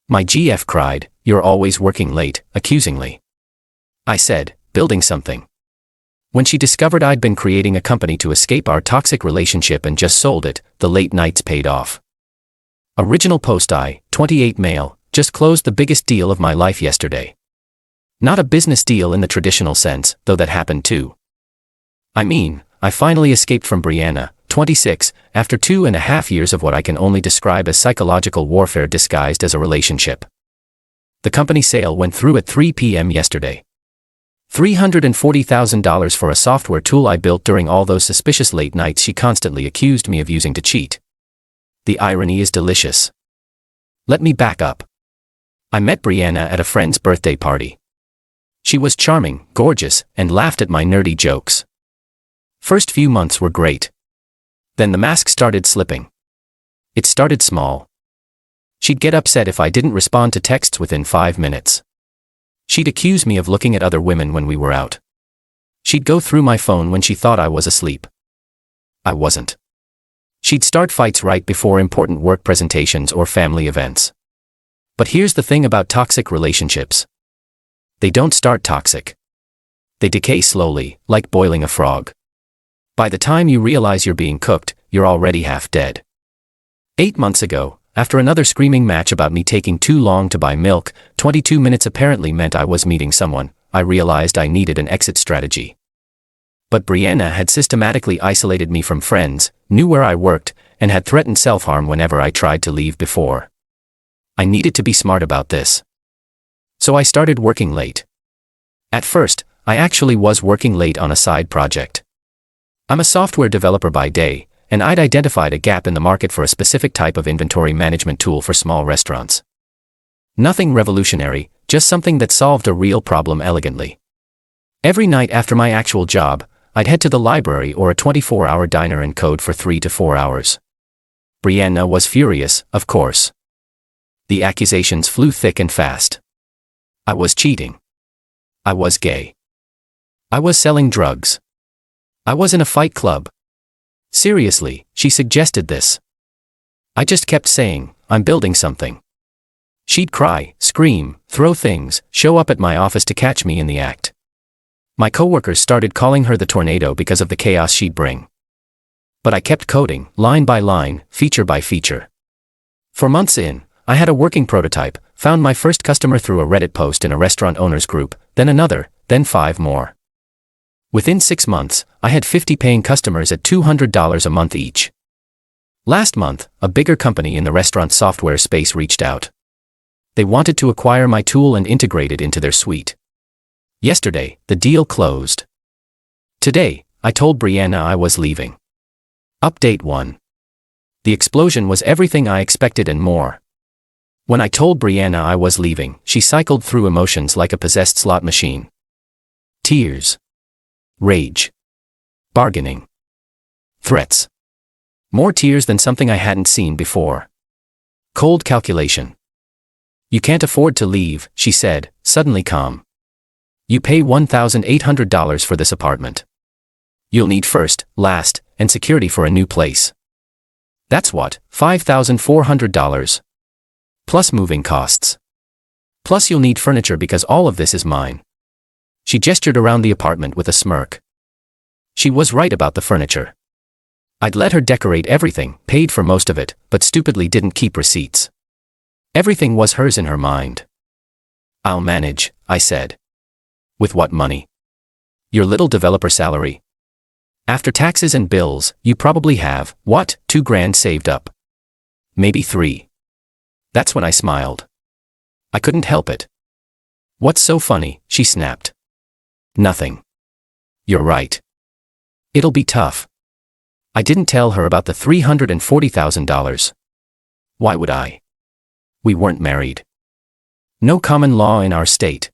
My GF cried, "You're always working late," accusingly. I said, "Building something." When she discovered I'd been creating a company to escape our toxic relationship and just sold it, the late nights paid off. Original post: I, 28 male, just closed the biggest deal of my life yesterday. Not a business deal in the traditional sense, though that happened too. I mean, I finally escaped from Brianna, 26, after 2.5 years of what I can only describe as psychological warfare disguised as a relationship. The company sale went through at 3 p.m. yesterday. $340,000 for a software tool I built during all those suspicious late nights she constantly accused me of using to cheat. The irony is delicious. Let me back up. I met Brianna at a friend's birthday party. She was charming, gorgeous, and laughed at my nerdy jokes. First few months were great. Then the mask started slipping. It started small. She'd get upset if I didn't respond to texts within 5 minutes. She'd accuse me of looking at other women when we were out. She'd go through my phone when she thought I was asleep. I wasn't. She'd start fights right before important work presentations or family events. But here's the thing about toxic relationships. They don't start toxic. They decay slowly, like boiling a frog. By the time you realize you're being cooked, you're already half dead. 8 months ago, after another screaming match about me taking too long to buy milk, 22 minutes apparently meant I was meeting someone, I realized I needed an exit strategy. But Brianna had systematically isolated me from friends, knew where I worked, and had threatened self-harm whenever I tried to leave before. I needed to be smart about this. So I started working late. At first, I actually was working late on a side project. I'm a software developer by day, and I'd identified a gap in the market for a specific type of inventory management tool for small restaurants. Nothing revolutionary, just something that solved a real problem elegantly. Every night after my actual job, I'd head to the library or a 24-hour diner and code for 3 to 4 hours. Brianna was furious, of course. The accusations flew thick and fast. I was cheating. I was gay. I was selling drugs. I was in a fight club. Seriously, she suggested this. I just kept saying, "I'm building something." She'd cry, scream, throw things, show up at my office to catch me in the act. My coworkers started calling her the tornado because of the chaos she'd bring. But I kept coding, line by line, feature by feature. For months in, I had a working prototype, found my first customer through a Reddit post in a restaurant owners group, then another, then 5 more. Within 6 months, I had 50 paying customers at $200 a month each. Last month, a bigger company in the restaurant software space reached out. They wanted to acquire my tool and integrate it into their suite. Yesterday, the deal closed. Today, I told Brianna I was leaving. Update 1. The explosion was everything I expected and more. When I told Brianna I was leaving, she cycled through emotions like a possessed slot machine. Tears. Rage. Bargaining. Threats. More tears than something I hadn't seen before. Cold calculation. "You can't afford to leave," she said, suddenly calm. "You pay $1,800 for this apartment. You'll need first, last, and security for a new place. That's what, $5,400. Plus moving costs. Plus you'll need furniture because all of this is mine." She gestured around the apartment with a smirk. She was right about the furniture. I'd let her decorate everything, paid for most of it, but stupidly didn't keep receipts. Everything was hers in her mind. "I'll manage," I said. "With what money?" "Your little developer salary. After taxes and bills, you probably have, what, $2,000 saved up? Maybe 3. That's when I smiled. I couldn't help it. "What's so funny?" she snapped. "Nothing. You're right. It'll be tough." I didn't tell her about the $340,000. Why would I? We weren't married. No common law in our state.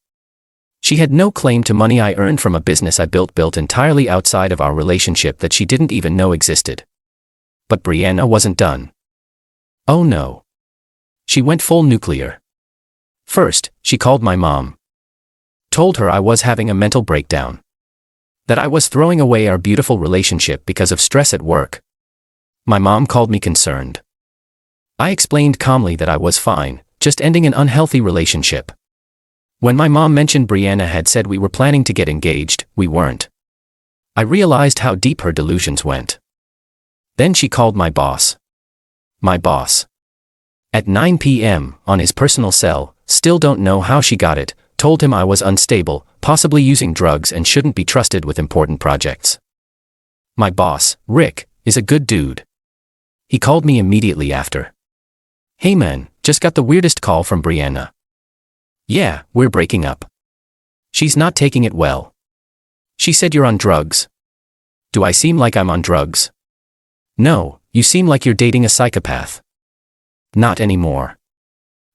She had no claim to money I earned from a business I built entirely outside of our relationship that she didn't even know existed. But Brianna wasn't done. Oh no. She went full nuclear. First, she called my mom. Told her I was having a mental breakdown. That I was throwing away our beautiful relationship because of stress at work. My mom called me concerned. I explained calmly that I was fine, just ending an unhealthy relationship. When my mom mentioned Brianna had said we were planning to get engaged, we weren't. I realized how deep her delusions went. Then she called my boss. My boss. At 9 p.m., on his personal cell, still don't know how she got it, told him I was unstable, possibly using drugs and shouldn't be trusted with important projects. My boss, Rick, is a good dude. He called me immediately after. Hey man, just got the weirdest call from Brianna. Yeah, we're breaking up. She's not taking it well. She said you're on drugs. Do I seem like I'm on drugs? No, you seem like you're dating a psychopath. Not anymore.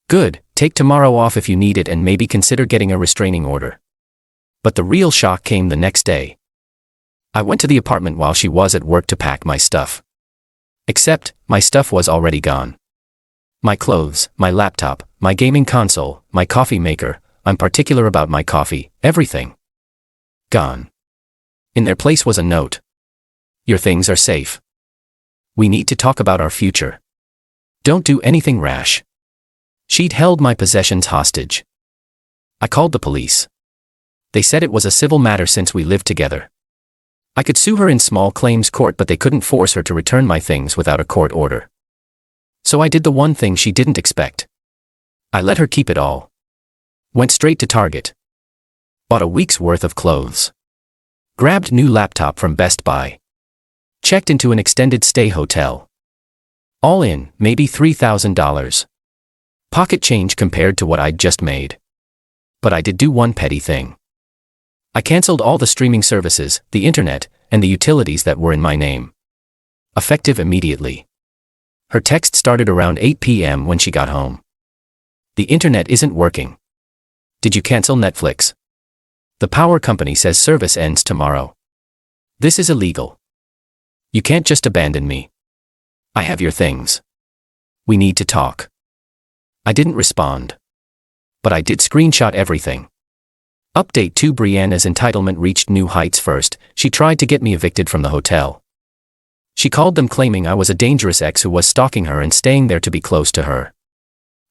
Good, take tomorrow off if you need it and maybe consider getting a restraining order. But the real shock came the next day. I went to the apartment while she was at work to pack my stuff. Except, my stuff was already gone. My clothes, my laptop, my gaming console, my coffee maker, I'm particular about my coffee, everything. Gone. In their place was a note. Your things are safe. We need to talk about our future. Don't do anything rash. She'd held my possessions hostage. I called the police. They said it was a civil matter since we lived together. I could sue her in small claims court, but they couldn't force her to return my things without a court order. So I did the one thing she didn't expect. I let her keep it all. Went straight to Target. Bought a week's worth of clothes. Grabbed new laptop from Best Buy. Checked into an extended stay hotel. All in, maybe $3,000. Pocket change compared to what I'd just made. But I did do one petty thing. I canceled all the streaming services, the internet, and the utilities that were in my name. Effective immediately. Her text started around 8 p.m. when she got home. The internet isn't working. Did you cancel Netflix? The power company says service ends tomorrow. This is illegal. You can't just abandon me. I have your things. We need to talk. I didn't respond. But I did screenshot everything. Update 2: Brianna's entitlement reached new heights first. She tried to get me evicted from the hotel. She called them claiming I was a dangerous ex who was stalking her and staying there to be close to her.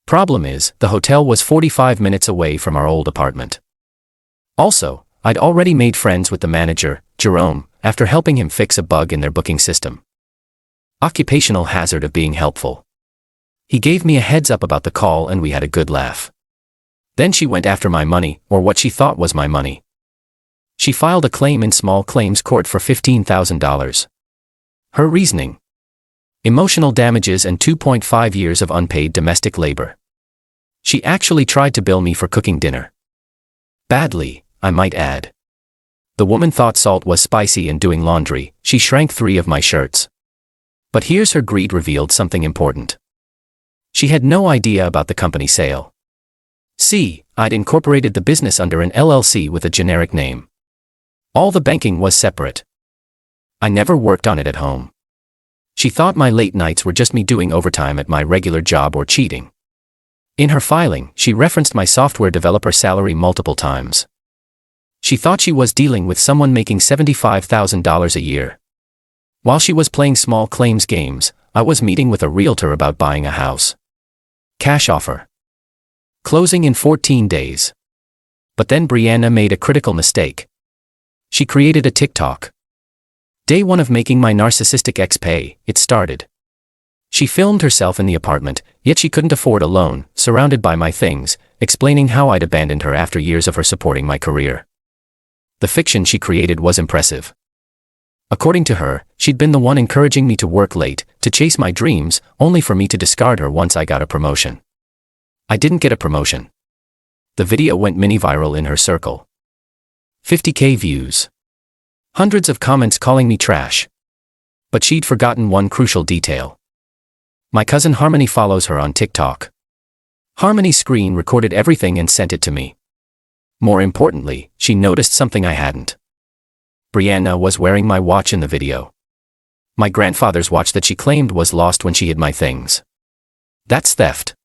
Problem is, the hotel was 45 minutes away from our old apartment. Also, I'd already made friends with the manager, Jerome, after helping him fix a bug in their booking system. Occupational hazard of being helpful. He gave me a heads up about the call and we had a good laugh. Then she went after my money, or what she thought was my money. She filed a claim in small claims court for $15,000. Her reasoning: emotional damages and 2.5 years of unpaid domestic labor. She actually tried to bill me for cooking dinner. Badly, I might add. The woman thought salt was spicy and doing laundry. She shrank 3 of my shirts. But here's her greed revealed something important. She had no idea about the company sale. See, I'd incorporated the business under an LLC with a generic name. All the banking was separate. I never worked on it at home. She thought my late nights were just me doing overtime at my regular job or cheating. In her filing, she referenced my software developer salary multiple times. She thought she was dealing with someone making $75,000 a year. While she was playing small claims games, I was meeting with a realtor about buying a house. Cash offer. Closing in 14 days. But then Brianna made a critical mistake. She created a TikTok. Day 1 of making my narcissistic ex pay, it started. She filmed herself in the apartment, yet she couldn't afford a loan, surrounded by my things, explaining how I'd abandoned her after years of her supporting my career. The fiction she created was impressive. According to her, she'd been the one encouraging me to work late, to chase my dreams, only for me to discard her once I got a promotion. I didn't get a promotion. The video went mini-viral in her circle. 50K views. Hundreds of comments calling me trash. But she'd forgotten one crucial detail. My cousin Harmony follows her on TikTok. Harmony screen recorded everything and sent it to me. More importantly, she noticed something I hadn't. Brianna was wearing my watch in the video. My grandfather's watch that she claimed was lost when she hid my things. That's theft.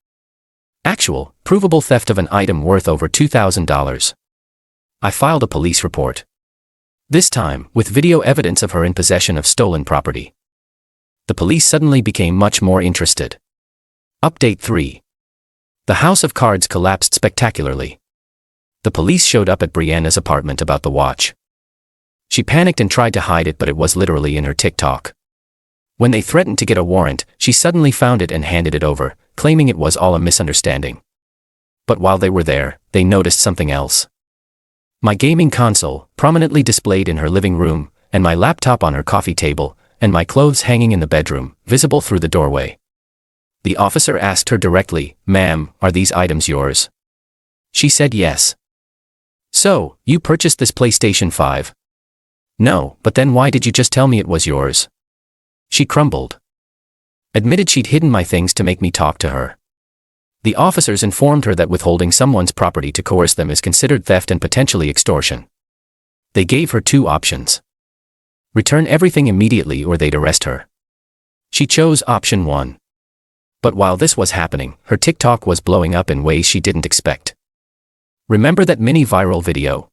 Actual, provable theft of an item worth over $2,000. I filed a police report. This time, with video evidence of her in possession of stolen property. The police suddenly became much more interested. Update 3. The house of cards collapsed spectacularly. The police showed up at Brianna's apartment about the watch. She panicked and tried to hide it, but it was literally in her TikTok. When they threatened to get a warrant, she suddenly found it and handed it over, claiming it was all a misunderstanding. But while they were there, they noticed something else. My gaming console, prominently displayed in her living room, and my laptop on her coffee table, and my clothes hanging in the bedroom, visible through the doorway. The officer asked her directly, "Ma'am, are these items yours?" She said yes. "So, you purchased this PlayStation 5? "No, but then why did you just tell me it was yours?" She crumbled. Admitted she'd hidden my things to make me talk to her. The officers informed her that withholding someone's property to coerce them is considered theft and potentially extortion. They gave her two options. Return everything immediately or they'd arrest her. She chose option 1. But while this was happening, her TikTok was blowing up in ways she didn't expect. Remember that mini viral video?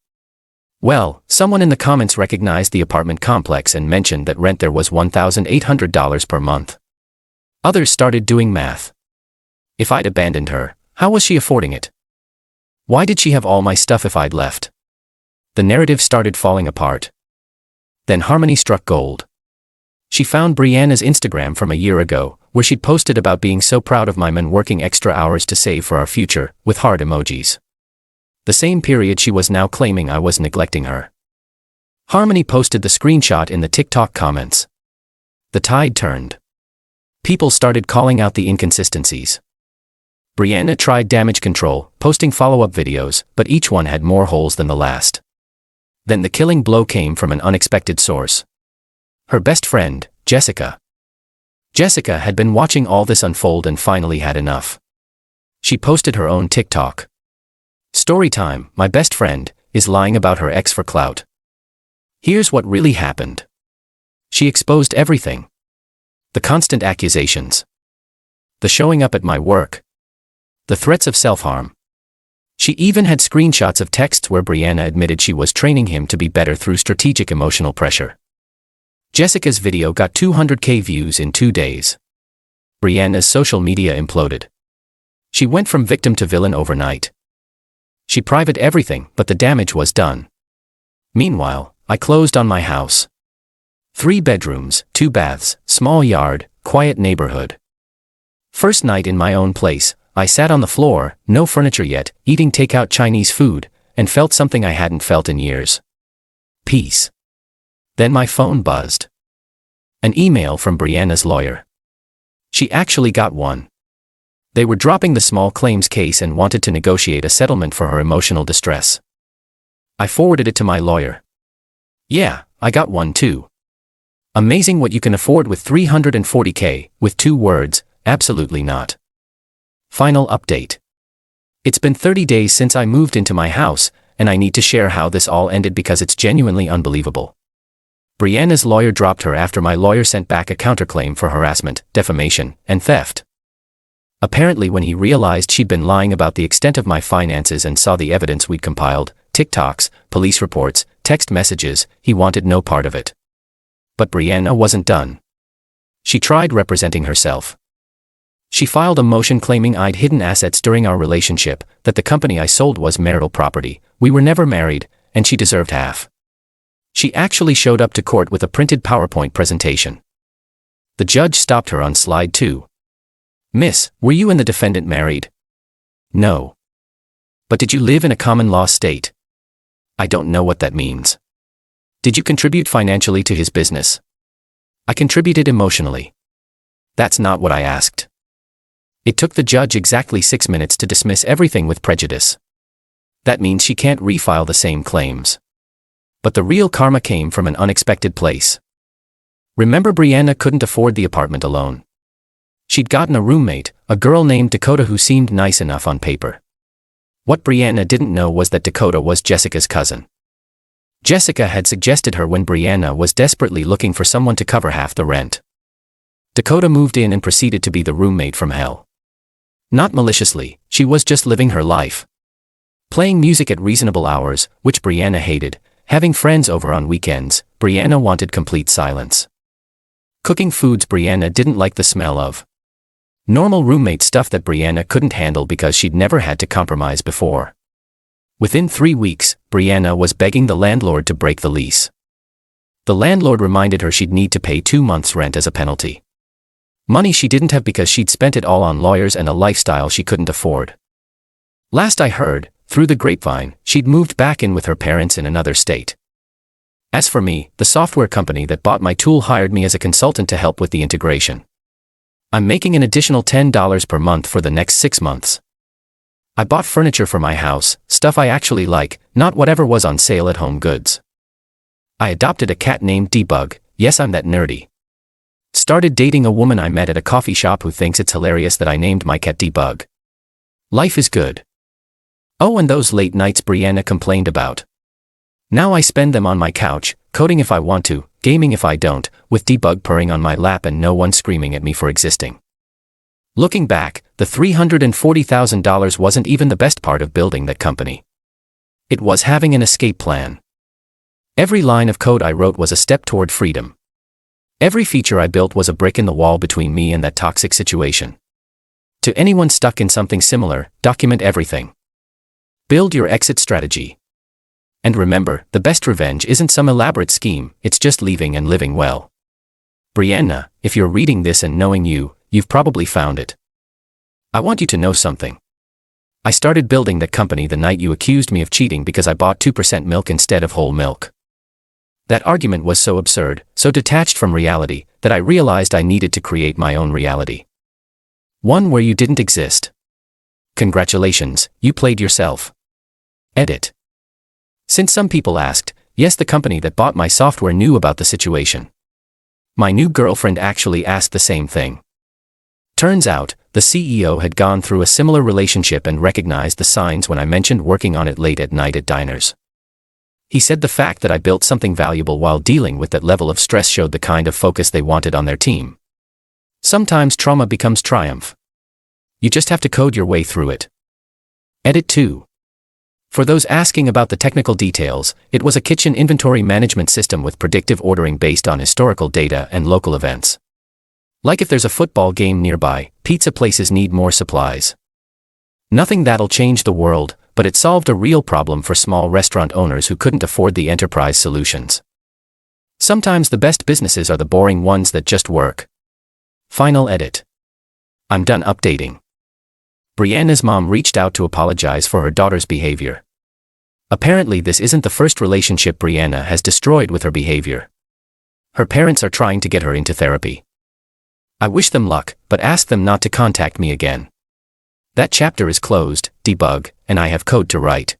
Well, someone in the comments recognized the apartment complex and mentioned that rent there was $1,800 per month. Others started doing math. If I'd abandoned her, how was she affording it? Why did she have all my stuff if I'd left? The narrative started falling apart. Then Harmony struck gold. She found Brianna's Instagram from a year ago, where she'd posted about being so proud of my men working extra hours to save for our future, with heart emojis. The same period she was now claiming I was neglecting her. Harmony posted the screenshot in the TikTok comments. The tide turned. People started calling out the inconsistencies. Brianna tried damage control, posting follow-up videos, but each one had more holes than the last. Then the killing blow came from an unexpected source. Her best friend, Jessica. Jessica had been watching all this unfold and finally had enough. She posted her own TikTok. "Storytime, my best friend, is lying about her ex for clout. Here's what really happened." She exposed everything. The constant accusations. The showing up at my work. The threats of self-harm. She even had screenshots of texts where Brianna admitted she was training him to be better through strategic emotional pressure. Jessica's video got 200K views in 2 days. Brianna's social media imploded. She went from victim to villain overnight. She privated everything, but the damage was done. Meanwhile, I closed on my house. 3 bedrooms, 2 baths, small yard, quiet neighborhood. First night in my own place, I sat on the floor, no furniture yet, eating takeout Chinese food, and felt something I hadn't felt in years. Peace. Then my phone buzzed. An email from Brianna's lawyer. She actually got one. They were dropping the small claims case and wanted to negotiate a settlement for her emotional distress. I forwarded it to my lawyer. "Yeah, I got one too. Amazing what you can afford with 340K, with 2 words, absolutely not. Final update. It's been 30 days since I moved into my house, and I need to share how this all ended because it's genuinely unbelievable. Brianna's lawyer dropped her after my lawyer sent back a counterclaim for harassment, defamation, and theft. Apparently when he realized she'd been lying about the extent of my finances and saw the evidence we'd compiled, TikToks, police reports, text messages, he wanted no part of it. But Brianna wasn't done. She tried representing herself. She filed a motion claiming I'd hidden assets during our relationship, that the company I sold was marital property, we were never married, and she deserved half. She actually showed up to court with a printed PowerPoint presentation. The judge stopped her on slide 2. "Miss, were you and the defendant married?" "No." "But did you live in a common law state?" "I don't know what that means." "Did you contribute financially to his business?" "I contributed emotionally." "That's not what I asked." It took the judge exactly 6 minutes to dismiss everything with prejudice. That means she can't refile the same claims. But the real karma came from an unexpected place. Remember, Brianna couldn't afford the apartment alone. She'd gotten a roommate, a girl named Dakota who seemed nice enough on paper. What Brianna didn't know was that Dakota was Jessica's cousin. Jessica had suggested her when Brianna was desperately looking for someone to cover half the rent. Dakota moved in and proceeded to be the roommate from hell. Not maliciously, she was just living her life. Playing music at reasonable hours, which Brianna hated, having friends over on weekends, Brianna wanted complete silence. Cooking foods Brianna didn't like the smell of. Normal roommate stuff that Brianna couldn't handle because she'd never had to compromise before. Within 3 weeks, Brianna was begging the landlord to break the lease. The landlord reminded her she'd need to pay 2 months' rent as a penalty. Money she didn't have because she'd spent it all on lawyers and a lifestyle she couldn't afford. Last I heard, through the grapevine, she'd moved back in with her parents in another state. As for me, the software company that bought my tool hired me as a consultant to help with the integration. I'm making an additional $10 per month for the next 6 months. I bought furniture for my house, stuff I actually like, not whatever was on sale at Home Goods. I adopted a cat named Debug, yes, I'm that nerdy. Started dating a woman I met at a coffee shop who thinks it's hilarious that I named my cat Debug. Life is good. Oh, and those late nights Brianna complained about. Now I spend them on my couch, coding if I want to, gaming if I don't, with Debug purring on my lap and no one screaming at me for existing. Looking back, the $340,000 wasn't even the best part of building that company. It was having an escape plan. Every line of code I wrote was a step toward freedom. Every feature I built was a brick in the wall between me and that toxic situation. To anyone stuck in something similar, document everything. Build your exit strategy. And remember, the best revenge isn't some elaborate scheme, it's just leaving and living well. Brianna, if you're reading this and knowing you, you've probably found it. I want you to know something. I started building that company the night you accused me of cheating because I bought 2% milk instead of whole milk. That argument was so absurd, so detached from reality, that I realized I needed to create my own reality. One where you didn't exist. Congratulations, you played yourself. Edit. Since some people asked, yes, the company that bought my software knew about the situation. My new girlfriend actually asked the same thing. Turns out, the CEO had gone through a similar relationship and recognized the signs when I mentioned working on it late at night at diners. He said the fact that I built something valuable while dealing with that level of stress showed the kind of focus they wanted on their team. Sometimes trauma becomes triumph. You just have to code your way through it. Edit 2. For those asking about the technical details, it was a kitchen inventory management system with predictive ordering based on historical data and local events. Like if there's a football game nearby, pizza places need more supplies. Nothing that'll change the world, but it solved a real problem for small restaurant owners who couldn't afford the enterprise solutions. Sometimes the best businesses are the boring ones that just work. Final edit. I'm done updating. Brianna's mom reached out to apologize for her daughter's behavior. Apparently this isn't the first relationship Brianna has destroyed with her behavior. Her parents are trying to get her into therapy. I wish them luck, but ask them not to contact me again. That chapter is closed, Debug, and I have code to write.